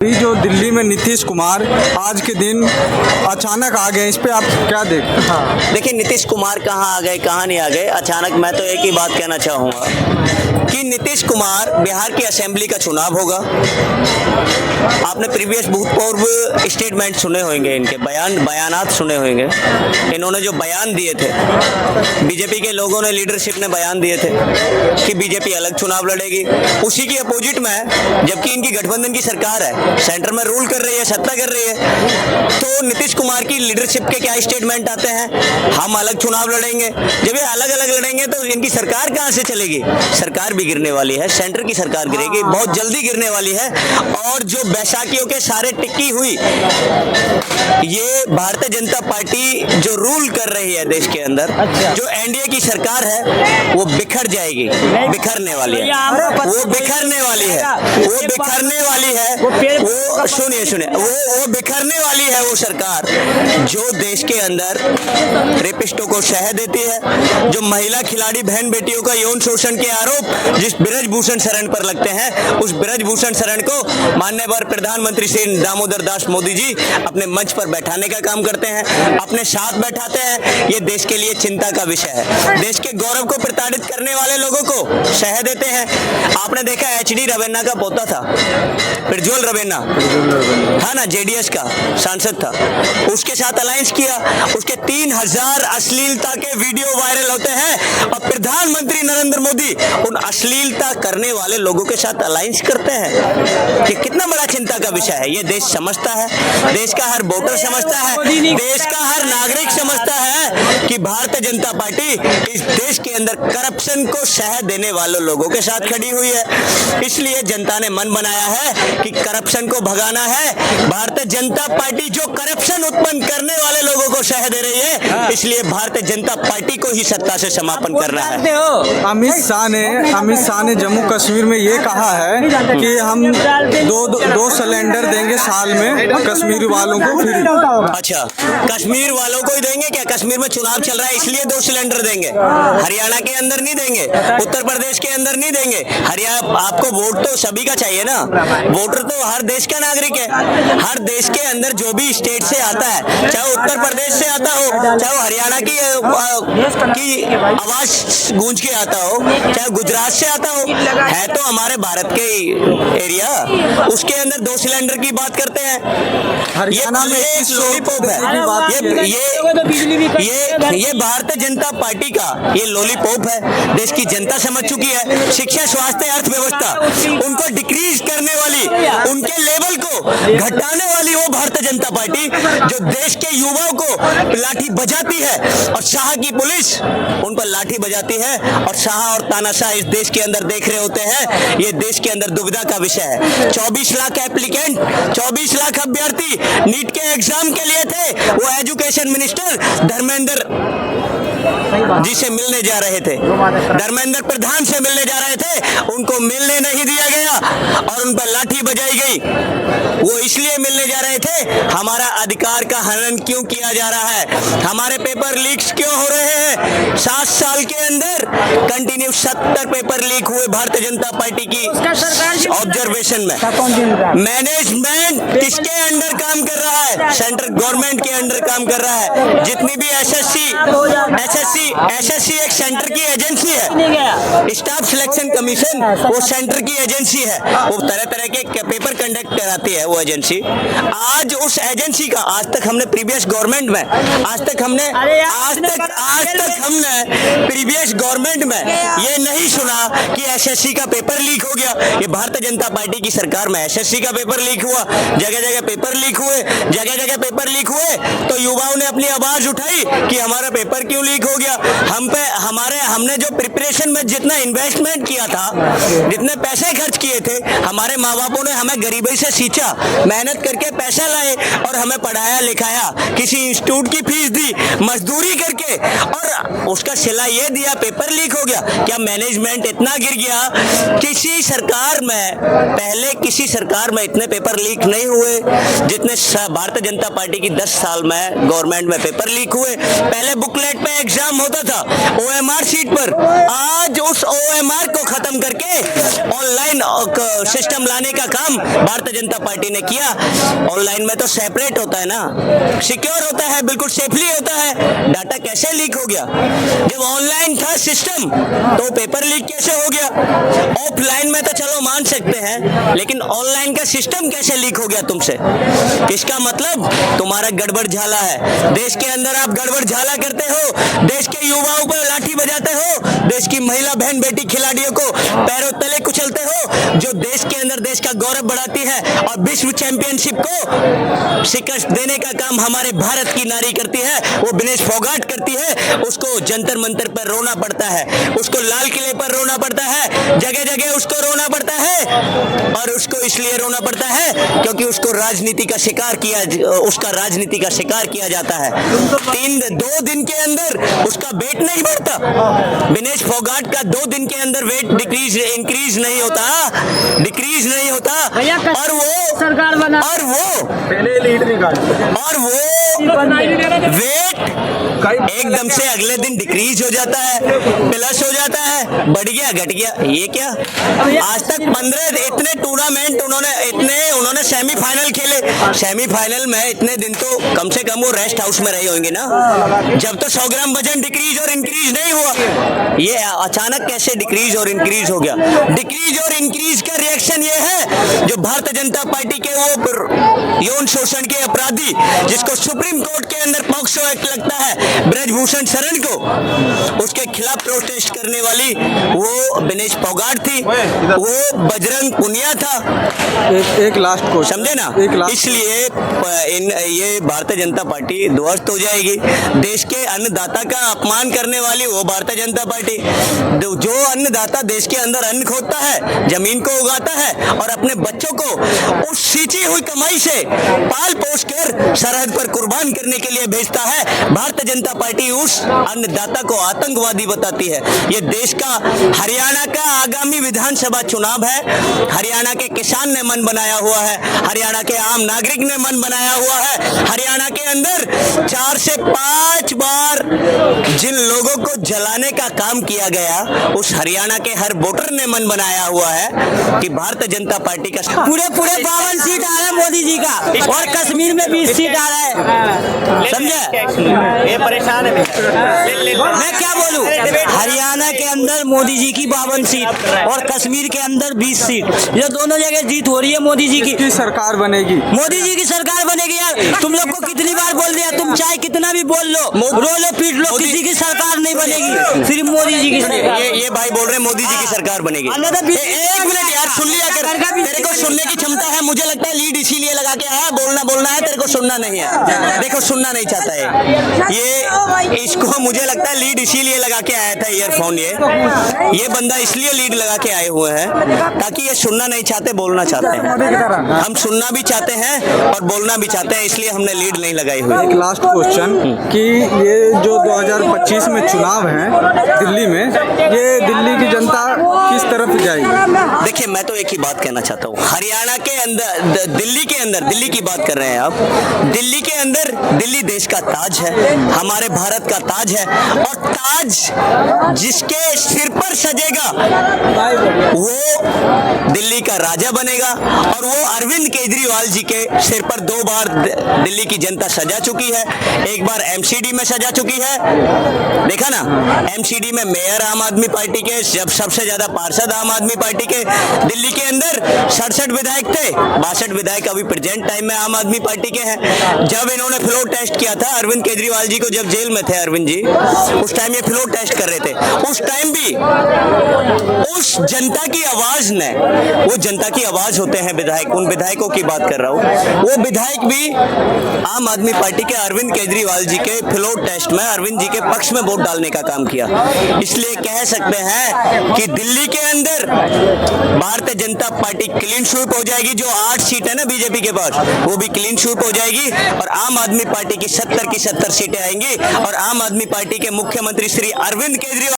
अभी जो दिल्ली में नीतीश कुमार आज के दिन अचानक आ गए, इस पे आप क्या देखते हैं? देखिए, नीतीश कुमार कहाँ आ गए कहाँ नहीं आ गए अचानक। मैं तो एक ही बात कहना चाहूँगा कि नीतीश कुमार, बिहार की असेंबली का चुनाव होगा। आपने प्रीवियस भूतपूर्व स्टेटमेंट सुने होंगे, इनके बयानात सुने होंगे। इन्होंने जो बयान दिए थे, बीजेपी के लोगों ने, लीडरशिप ने बयान दिए थे कि बीजेपी अलग चुनाव लड़ेगी। उसी की अपोजिट में है, जबकि इनकी गठबंधन की सरकार है, सेंटर में रूल कर रही है, सत्ता कर रही है। तो नीतीश कुमार की लीडरशिप के क्या स्टेटमेंट आते हैं, हम अलग चुनाव लड़ेंगे। जब ये अलग अलग लड़ेंगे तो इनकी सरकार कहां से चलेगी? सरकार भी गिरने वाली है, सेंटर की सरकार गिरेगी, बहुत जल्दी गिरने वाली है। और जो बैसाखियों के सारे टिक्की हुई, ये भारतीय जनता पार्टी जो रूल कर रही है देश के अंदर, जो एनडीए की सरकार है, वो बिखर जाएगी, बिखरने वाली है, वो बिखरने वाली है, वो बिखरने वाली है, वो सुनिए वो बिखरने वाली है। वो सरकार जो देश के अंदर रेपिस्टों को शह देती है, जो महिला खिलाड़ी बहन बेटियों का यौन शोषण के आरोप जिस ब्रजभूषण शरण पर लगते हैं, उस ब्रजभूषण शरण को माननीय प्रधानमंत्री श्री दामोदर दास मोदी जी अपने मंच पर बैठाने का काम करते हैं, अपने साथ बैठाते हैं। ये देश के लिए चिंता का विषय है। देश के गौरव को प्रताड़ित करने वाले लोगों को शह देते हैं। आपने देखा एचडी रवेन्ना का पोता था, प्रज्वल रवेन्ना, हाँ ना, जेडीएस का सांसद था, उसके साथ अलायंस किया। उसके 3000 अश्लीलता के वीडियो वायरल होते हैं और प्रधानमंत्री नरेंद्र मोदी उन अश्लीलता करने वाले लोगों के साथ अलायंस करते हैं। ये कितना बड़ा चिंता का विषय है। ये देश समझता है, देश का हर वोटर समझता है, देश का हर नागरिक समझता है कि भारतीय जनता पार्टी इस देश के अंदर करप्शन को शह देने वाले लोगों के साथ खड़ी हुई है। इसलिए जनता ने मन बनाया है कि करप्शन को भगाना है। भारतीय जनता पार्टी जो करप्शन उत्पन्न करने वाले लोगों को शह दे रही है, इसलिए भारतीय जनता पार्टी को ही सत्ता से समापन करना है। अमित शाह ने जम्मू कश्मीर में ये कहा है कि हम दो सिलेंडर देंगे साल में कश्मीर वालों को फ्री। अच्छा, कश्मीर वालों को ही देंगे क्या? कश्मीर में चुनाव चल रहा है इसलिए 2 सिलेंडर देंगे। हरियाणा के अंदर नहीं देंगे, उत्तर प्रदेश के अंदर नहीं देंगे। हरियाणा, आपको वोट तो सभी का चाहिए ना, वोटर तो हर देश का नागरिक है। हर देश के अंदर जो भी स्टेट से आता है, चाहे उत्तर प्रदेश से आता हो, चाहे हरियाणा की आवाज गूंज के आता हो, चाहे गुजरात से आता हो, है तो हमारे भारत के एरिया। उसके अंदर 2 सिलेंडर की बात करते हैं। हरियाणा में ये लॉलीपॉप है, ये भारतीय जनता पार्टी का ये लॉलीपॉप है। देश की जनता समझ चुकी है। शिक्षा, स्वास्थ्य, अर्थव्यवस्था, उनको डिक्रीज करने वाली, उनके लेवल को घटाने वाली वो भारतीय जनता पार्टी जो देश के युवाओं को लाठी बजाती है, और शाह की पुलिस उन पर लाठी बजाती है, और शाह और तानाशाह इस देश के अंदर देख रहे होते हैं। ये देश के अंदर दुविधा का विषय है। 24 लाख एप्लीकेंट, 24 लाख अभ्यर्थी नीट के एग्जाम के लिए थे। वो एजुकेशन मिनिस्टर धर्मेंद्र जी से मिलने जा रहे थे, धर्मेंद्र प्रधान से मिलने जा रहे थे, उनको मिलने नहीं दिया गया और उन पर लाठी बजाई गई। वो इसलिए मिलने जा रहे थे, हमारा अधिकार का हनन क्यों किया जा रहा है, हमारे पेपर लीक्स क्यों हो रहे हैं। 7 साल के अंदर कंटिन्यू 70 पेपर लीक हुए भारतीय जनता पार्टी की ऑब्जर्वेशन में। मैनेजमेंट किसके अंडर काम कर रहा है? सेंट्रल गवर्नमेंट के अंडर काम कर रहा है। जितनी भी एसएससी एक सेंटर की एजेंसी है, स्टाफ सिलेक्शन कमीशन वो सेंटर की एजेंसी है। वो तरह तरह के पेपर कंडक्ट कराती है वो एजेंसी। आज उस एजेंसी का, आज तक हमने प्रीवियस गवर्नमेंट में, आज तक हमने प्रीवियस गवर्नमेंट में ये नहीं सुना कि एसएससी का पेपर लीक हो गया। ये भारतीय जनता पार्टी की सरकार में एसएससी का पेपर लीक हुआ, जगह जगह पेपर लीक हुए, जगह जगह पेपर लीक हुए तो युवाओं ने अपनी आवाज उठाई कि हमारा पेपर क्यों लीक हो गया। हमने जो प्रिपरेशन में जितना इन्वेस्टमेंट किया था, जितने पैसे खर्च किए थे, हमारे माँ बापों ने हमें गरीबी से सींचा, मेहनत करके पैसा लाए और हमें पढ़ाया लिखाया, किसी इंस्टीट्यूट की फीस दी, मजदूरी करके, और उसका सिला ये दिया, पेपर लीक हो गया। क्या मैनेजमेंट इतना गिर गया? किसी सरकार में, पहले किसी सरकार में इतने पेपर लीक नहीं हुए जितने भारतीय जनता पार्टी की 10 साल में गवर्नमेंट में पेपर लीक हुए। पहले बुकलेट पे एग्जाम होता था, ओएमआर शीट पर। आज उस ओएमआर को खत्म करके ऑनलाइन सिस्टम लाने का काम भारतीय जनता पार्टी ने किया। ऑनलाइन में तो सेपरेट होता है ना, सिक्योर होता है, बिल्कुल सेफली होता है। डाटा कैसे लीक हो गया? जब ऑनलाइन था सिस्टम तो पेपर लीक कैसे हो गया? ऑफलाइन में तो चलो मान सकते हैं, लेकिन ऑनलाइन का सिस्टम कैसे लीक हो गया तुमसे? इसका मतलब तुम्हारा गड़बड़ झाला है। देश के अंदर आप गड़बड़ झाला करते हो, देश के युवाओं पर लाठी बजाते हो, देश की महिला बहन बेटी खिलाड़ियों को पैरों तले कुचलते हो, जो देश के अंदर देश का गौरव बढ़ाती है, और विश्व चैंपियनशिप को शिकस्त देने का काम हमारे भारत की नारी करती है, वो विनेश फोगाट करती है। उसको जंतर मंतर पर रोना पड़ता है, उसको लाल किले पर रोना पड़ता है, जगह जगह उसको रोना पड़ता है। और उसको इसलिए रोना पड़ता है क्योंकि उसको राजनीति का शिकार किया जाता है। 2 दिन के अंदर उसका वेट नहीं बढ़ता। विनेश फोगाट का 2 दिन के अंदर वेट इंक्रीज नहीं होता। और वो सरकार बना और वो पहले लीड निकाल और वो वेट एकदम से अगले दिन डिक्रीज हो जाता है, प्लस हो जाता है, बढ़ गया घट गया। ये क्या? आज तक 15 इतने टूर्नामेंट उन्होंने सेमीफाइनल खेले। सेमीफाइनल में इतने दिन तो कम से कम वो रेस्ट हाउस में रहे होंगे ना, जब तो 100 ग्राम वजन डिक्रीज और इंक्रीज नहीं हुआ। ये अचानक कैसे डिक्रीज और इंक्रीज हो गया? डिक्रीज और इंक्रीज का रिएक्शन ये है, जो भारतीय जनता पार्टी के वो यौन शोषण के अपराधी, जिसको सुप्रीम कोर्ट के अंदर पॉक्सो एक्ट लगता है, ब्रजभूषण शरण को, उसके खिलाफ प्रोटेस्ट करने वाली वो विनेश फोगाट थी, वो बजरंग पुनिया था। एक लास्ट क्वेश्चन, समझे ना? एक लास्ट, इसलिए ये भारतीय जनता पार्टी ध्वस्त हो जाएगी। देश के अन्नदाता का अपमान करने वाली वो भारतीय जनता पार्टी, जो अन्नदाता देश के अंदर अन्न खोदता है, जमीन को उगाता है और अपने बच्चों को उस सींची हुई कमाई से पाल पोस कर सरहद पर कुर्बान करने के लिए भेजता है, भारतीय जनता पार्टी उस अन्नदाता को आतंकवादी बताती है। ये देश का, हरियाणा का आगामी विधानसभा चुनाव है। हरियाणा के किसान ने मन बनाया हुआ है, हरियाणा के आम नागरिक ने मन बनाया हुआ है। हरियाणा के अंदर 4 से 5 बार जिन लोगों को जलाने का काम किया गया, उस हरियाणा के हर वोटर ने मन बनाया हुआ है कि भारतीय जनता पार्टी का पूरे 52 सीट आ रहा है मोदी जी का, और कश्मीर में 20 सीट आ रहा है। समझे? ये परेशान है। मैं क्या बोलूं, हरियाणा के अंदर मोदी जी की 52 सीट और कश्मीर के अंदर 20 सीट, ये दोनों जगह जीत हो रही है मोदी जी की। की सरकार बनेगी, मोदी जी की सरकार बनेगी। यार तुम लोग को कितनी बार बोल दिया, तुम चाहे कितना भी बोल लो, रो लो पीट लो, किसी की सरकार नहीं बनेगी, सिर्फ मोदी जी की सरकार। ये भाई बोल रहे हैं मोदी जी की सरकार बनेगी। एक मिनट यार, सुन लिया कर, तेरे को सुनने की क्षमता है। मुझे लगता है लीड इसीलिए लगा के आया, बोलना है, तेरे को सुनना नहीं है। देखो, सुनना नहीं चाहता है ये, इसको मुझे लगता है लीड इसीलिए लगा के आया था ईयरफोन। ये बंदा इसलिए लीड लगा के आए हुए हैं ताकि ये सुनना नहीं चाहते, बोलना चाहते हैं। हम सुनना भी चाहते हैं और बोलना भी चाहते हैं, इसलिए हमने लीड नहीं लगाई हुई। एक लास्ट क्वेश्चन कि ये जो 2025 में चुनाव है दिल्ली में, ये दिल्ली की जनता किस तरफ जाएगी? देखिए, मैं तो एक ही बात कहना चाहता हूँ, हरियाणा के अंदर, दिल्ली की बात कर रहे हैं आप, दिल्ली के अंदर, दिल्ली देश का ताज है, हमारे भारत का ताज है, और ताज जिसके सिर पर सजेगा वो दिल्ली का राजा बनेगा। और वो अरविंद केजरीवाल जी के सिर पर 2 बार दिल्ली की जनता सजा चुकी है। एक बार एमसीडी में सजा चुकी है, देखा ना, एमसीडी में मेयर आम आदमी पार्टी के, जब सबसे ज्यादा पार्षद आम आदमी पार्टी के। दिल्ली के अंदर 67 विधायक थे, 62 विधायक अभी प्रेजेंट टाइम में आम आदमी पार्टी के हैं। जब इन्होंने फ्लोर टेस्ट किया था अरविंद केजरीवाल जी को, जब जेल में थे अरविंद जी, उस टाइम ये फ्लोर टेस्ट कर रहे थे। उस टाइम भी उस जनता की आवाज ने, वो जनता की आवाज होते हैं विधायक, उन विधायकों की बात कर रहा हूँ, वो विधायक भी आम आदमी पार्टी के अरविंद केजरीवाल जी के फ्लोर टेस्ट में अरविंद जी के पक्ष में वोट डालने का काम किया। इसलिए कह सकते हैं कि दिल्ली के अंदर Bharatiya Janata party clean sweep हो जाएगी। जो 8 सीट है ना बीजेपी के पास, वो भी क्लीन स्वीप हो जाएगी, और आम आदमी पार्टी की 70 की 70 सीटें आएंगी, और आम आदमी पार्टी के मुख्यमंत्री श्री अरविंद केजरीवाल